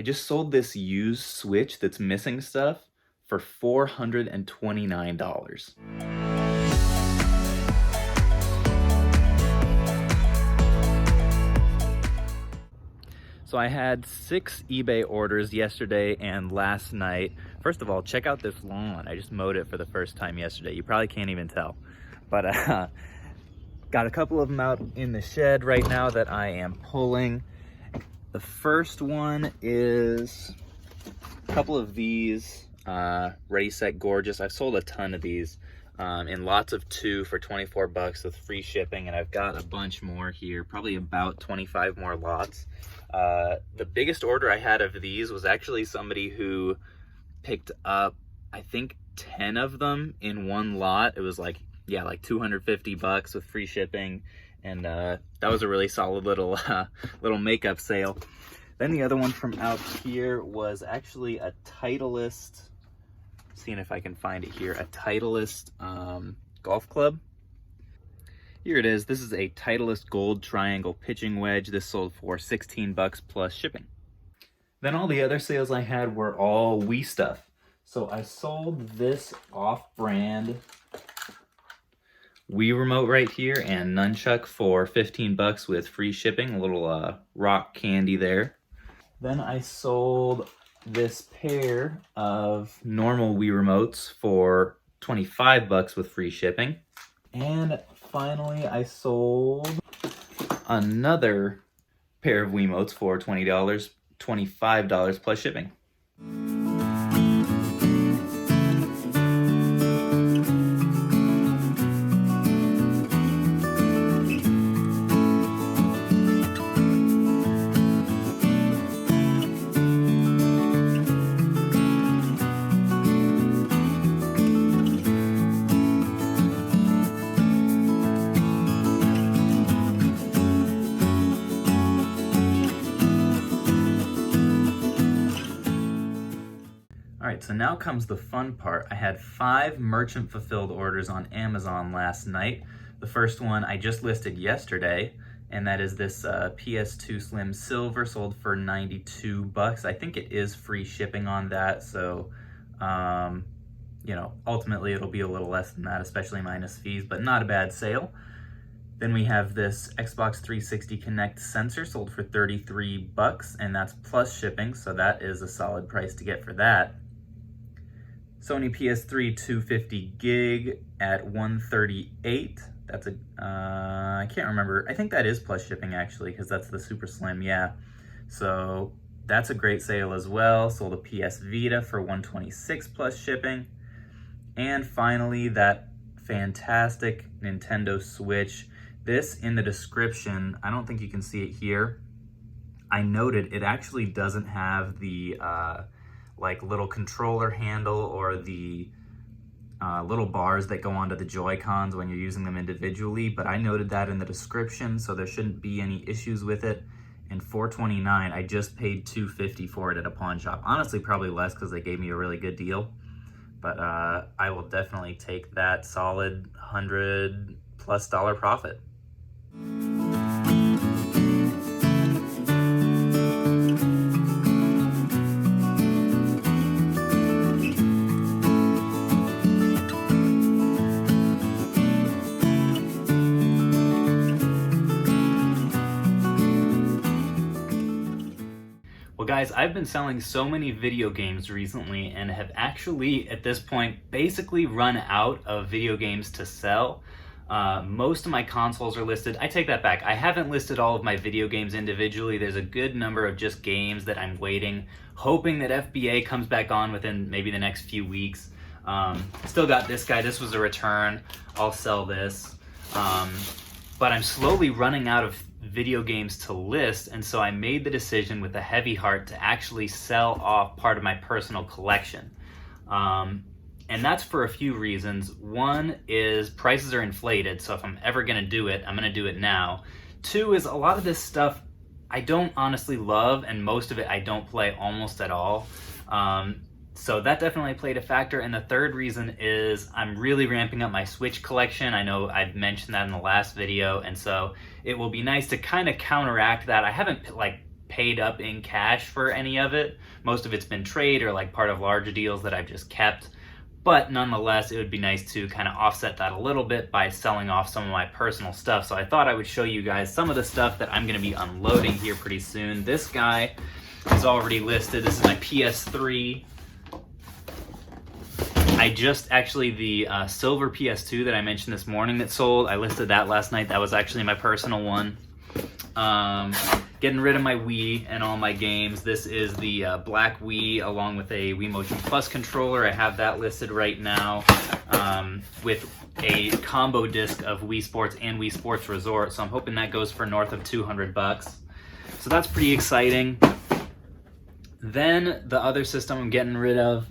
I just sold this used Switch that's missing stuff for $429. So I had 6 eBay orders yesterday and last night. First of all, check out this lawn. I just mowed it for the first time yesterday. You probably can't even tell. But got a couple of them out in the shed right now that I am pulling. The first one is a couple of these Ready, Set, Gorgeous. I've sold a ton of these in lots of 2 for 24 bucks with free shipping, and I've got a bunch more here, probably about 25 more lots. The biggest order I had of these was actually somebody who picked up, I think, 10 of them in one lot. It was like 250 bucks with free shipping, and that was a really solid little makeup sale. Then the other one from out here was actually a Titleist, seeing if I can find it here, a Titleist golf club. Here it is. This is a Titleist gold triangle pitching wedge. This sold for 16 bucks plus shipping. Then all the other sales I had were all Wii stuff. So I sold this off-brand Wii remote right here and nunchuck for 15 bucks with free shipping, a little rock candy there. Then I sold this pair of normal Wii remotes for 25 bucks with free shipping. And finally, I sold another pair of Wiimotes for $20, $25 plus shipping. Alright, so now comes the fun part. I had 5 merchant fulfilled orders on Amazon last night. The first one I just listed yesterday, and that is this PS2 Slim Silver, sold for 92 bucks. I think it is free shipping on that, so you know, ultimately it'll be a little less than that, especially minus fees, but not a bad sale. Then we have this Xbox 360 Connect sensor, sold for 33 bucks, and that's plus shipping, so that is a solid price to get for that. Sony PS3 250 gig at 138. That's a, I can't remember. I think that is plus shipping actually, because that's the super slim, yeah. So that's a great sale as well. Sold a PS Vita for 126 plus shipping. And finally, that fantastic Nintendo Switch. This in the description, I don't think you can see it here. I noted it actually doesn't have the like little controller handle or the little bars that go onto the Joy-Cons when you're using them individually, but I noted that in the description, so there shouldn't be any issues with it. And $429, I just paid $250 for it at a pawn shop. Honestly, probably less because they gave me a really good deal, but I will definitely take that solid $100+ profit. Well guys, I've been selling so many video games recently and have actually, at this point, basically run out of video games to sell. Most of my consoles are listed. I take that back. I haven't listed all of my video games individually. There's a good number of just games that I'm waiting, hoping that FBA comes back on within maybe the next few weeks. Still got this guy. This was a return. I'll sell this. But I'm slowly running out of video games to list, and so I made the decision with a heavy heart to actually sell off part of my personal collection. And that's for a few reasons. One is prices are inflated, so if I'm ever gonna do it, I'm gonna do it now. 2 is a lot of this stuff I don't honestly love, and most of it I don't play almost at all. So that definitely played a factor. And the third reason is I'm really ramping up my Switch collection. I know I've mentioned that in the last video, and so it will be nice to kind of counteract that. I haven't paid up in cash for any of it. Most of it's been trade or like part of larger deals that I've just kept. But nonetheless, it would be nice to kind of offset that a little bit by selling off some of my personal stuff. So I thought I would show you guys some of the stuff that I'm going to be unloading here pretty soon. This guy is already listed. This is my PS3. I just actually, the silver PS2 that I mentioned this morning that sold, I listed that last night. That was actually my personal one. Getting rid of my Wii and all my games. This is the black Wii along with a Wii Motion Plus controller. I have that listed right now with a combo disc of Wii Sports and Wii Sports Resort. So I'm hoping that goes for north of $200. So that's pretty exciting. Then the other system I'm getting rid of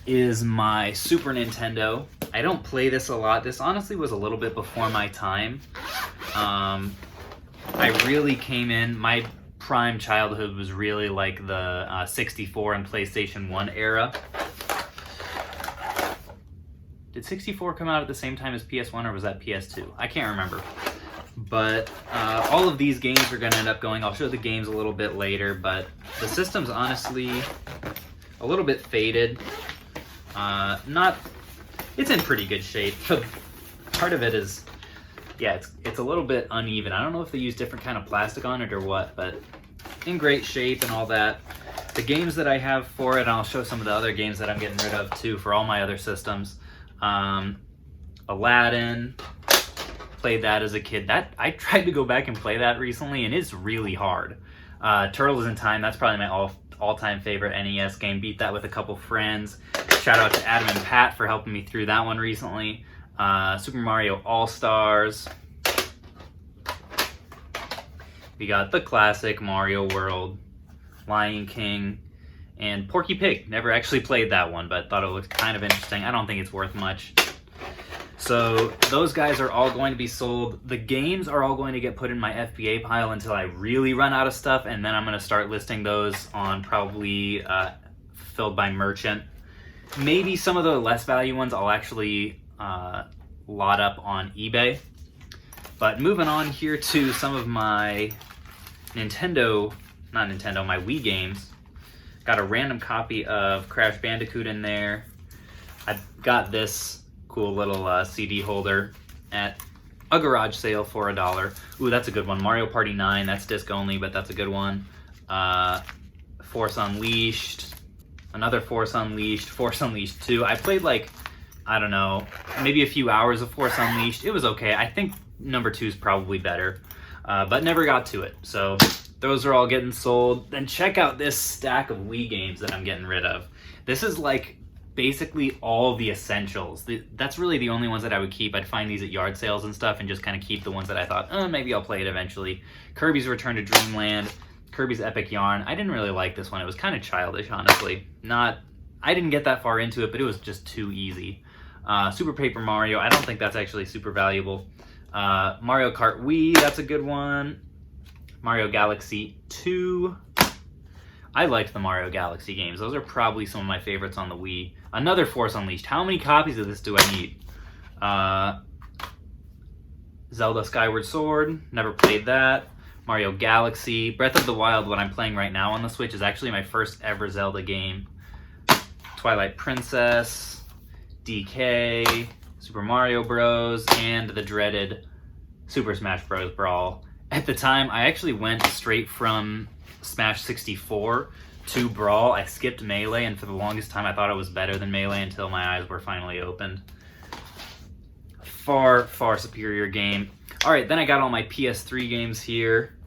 is my Super Nintendo. I don't play this a lot. This honestly was a little bit before my time. I really came in, my prime childhood was really like the 64 and PlayStation 1 era. Did 64 come out at the same time as PS1 or was that PS2? I can't remember. But all of these games are going to end up going. I'll show the games a little bit later, but the system's honestly a little bit faded. It's in pretty good shape. Part of it is, yeah, it's a little bit uneven. I don't know if they use different kind of plastic on it or what, but in great shape and all that. The games that I have for it, and I'll show some of the other games that I'm getting rid of too for all my other systems. Aladdin, played that as a kid. That I tried to go back and play that recently, and it's really hard. Turtles in Time, that's probably my all-time favorite NES game. Beat that with a couple friends. Shout out to Adam and Pat for helping me through that one recently. Super Mario All-Stars. We got the classic Mario World, Lion King, and Porky Pig. Never actually played that one, but thought it looked kind of interesting. I don't think it's worth much. So those guys are all going to be sold. The games are all going to get put in my FBA pile until I really run out of stuff, and then I'm going to start listing those on probably fulfilled by merchant. Maybe some of the less value ones I'll actually lot up on eBay. But moving on here to some of my my Wii games. Got a random copy of Crash Bandicoot in there. I got this cool little CD holder at a garage sale for $1. Ooh, that's a good one. Mario Party 9, that's disc only, but that's a good one. Force Unleashed, another Force Unleashed, Force Unleashed 2. I played like, I don't know, maybe a few hours of Force Unleashed. It was okay. I think number 2 is probably better, but never got to it. So those are all getting sold. Then check out this stack of Wii games that I'm getting rid of. This is like basically all the essentials. That's really the only ones that I would keep. I'd find these at yard sales and stuff and just kind of keep the ones that I thought, oh, maybe I'll play it eventually. Kirby's Return to Dreamland, Kirby's Epic Yarn. I didn't really like this one. It was kind of childish, honestly. I didn't get that far into it, but it was just too easy. Super Paper Mario, I don't think that's actually super valuable. Mario Kart Wii, that's a good one. Mario Galaxy 2. I liked the Mario Galaxy games. Those are probably some of my favorites on the Wii. Another Force Unleashed. How many copies of this do I need? Zelda Skyward Sword. Never played that. Mario Galaxy. Breath of the Wild, what I'm playing right now on the Switch, is actually my first ever Zelda game. Twilight Princess. DK. Super Mario Bros. And the dreaded Super Smash Bros. Brawl. At the time, I actually went straight from Smash 64 to Brawl. I skipped Melee, and for the longest time I thought it was better than Melee until my eyes were finally opened. Far, far superior game. Alright, then I got all my PS3 games here.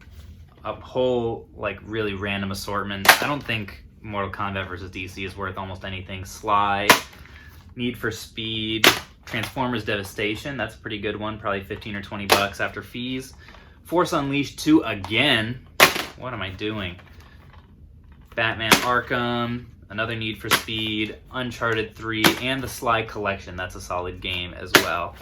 A whole, like, really random assortment. I don't think Mortal Kombat vs. DC is worth almost anything. Sly, Need for Speed, Transformers Devastation, that's a pretty good one, probably 15 or 20 bucks after fees. Force Unleashed 2 again. What am I doing? Batman Arkham, another Need for Speed, Uncharted 3, and the Sly Collection. That's a solid game as well.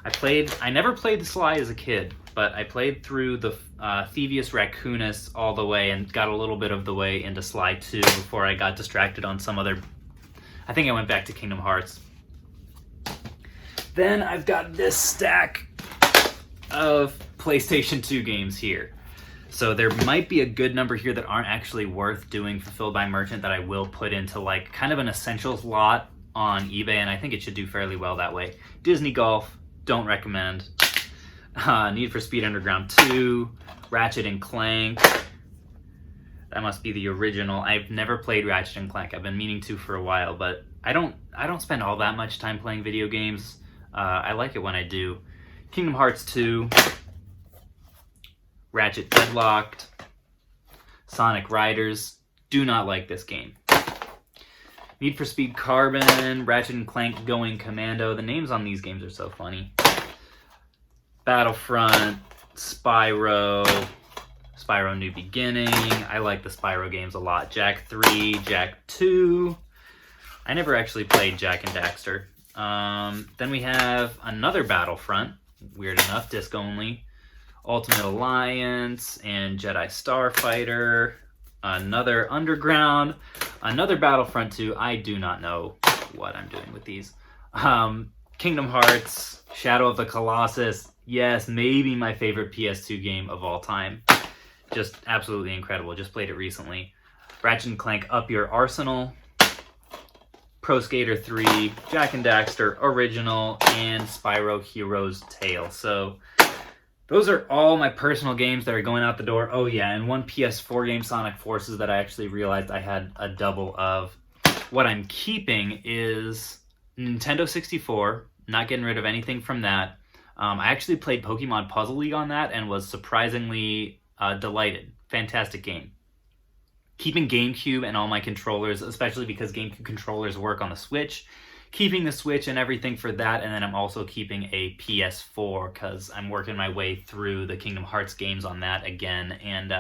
I never played the Sly as a kid, but I played through the Thievius Raccoonus all the way and got a little bit of the way into Sly 2 before I got distracted on some other... I think I went back to Kingdom Hearts. Then I've got this stack of PlayStation 2 games here. So there might be a good number here that aren't actually worth doing fulfilled by merchant that I will put into like kind of an essentials lot on eBay, and I think it should do fairly well that way. Disney Golf, don't recommend. Need for Speed Underground 2, Ratchet and Clank. That must be the original. I've never played Ratchet and Clank. I've been meaning to for a while, but I don't spend all that much time playing video games. I like it when I do. Kingdom Hearts 2, Ratchet Deadlocked, Sonic Riders. Do not like this game. Need for Speed Carbon, Ratchet and Clank Going Commando. The names on these games are so funny. Battlefront, Spyro New Beginning. I like the Spyro games a lot. Jak 3, Jak 2. I never actually played Jak and Daxter. Then we have another Battlefront, weird enough, disc only. Ultimate Alliance and Jedi Starfighter. Another Underground. Another Battlefront 2. I do not know what I'm doing with these. Kingdom Hearts, Shadow of the Colossus. Yes, maybe my favorite PS2 game of all time. Just absolutely incredible. Just played it recently. Ratchet and Clank Up Your Arsenal. Pro Skater 3, Jak and Daxter Original, and Spyro Heroes Tale. So those are all my personal games that are going out the door. Oh yeah, and one PS4 game, Sonic Forces, that I actually realized I had a double of. What I'm keeping is Nintendo 64, not getting rid of anything from that. I actually played Pokemon Puzzle League on that and was surprisingly delighted. Fantastic game. Keeping GameCube and all my controllers, especially because GameCube controllers work on the Switch. Keeping the Switch and everything for that, and then I'm also keeping a PS4 because I'm working my way through the Kingdom Hearts games on that again, and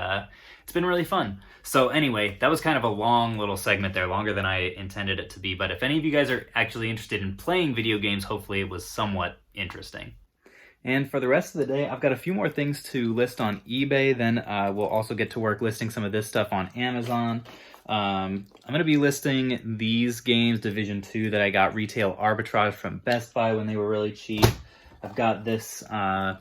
it's been really fun. So anyway, that was kind of a long little segment there, longer than I intended it to be, but if any of you guys are actually interested in playing video games, hopefully it was somewhat interesting. And for the rest of the day, I've got a few more things to list on eBay. Then we'll also get to work listing some of this stuff on Amazon. I'm going to be listing these games, Division 2, that I got retail arbitrage from Best Buy when they were really cheap. I've got this Mad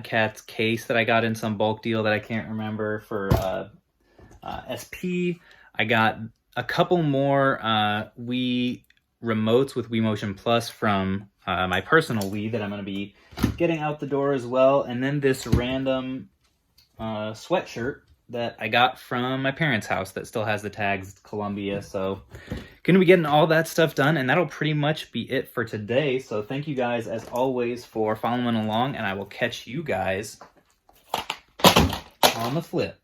Catz case that I got in some bulk deal that I can't remember for SP. I got a couple more Wii remotes with Wii Motion Plus from my personal Wii that I'm going to be getting out the door as well. And then this random sweatshirt that I got from my parents' house that still has the tags Columbia. So going to be getting all that stuff done, and that'll pretty much be it for today. So thank you guys, as always, for following along, and I will catch you guys on the flip.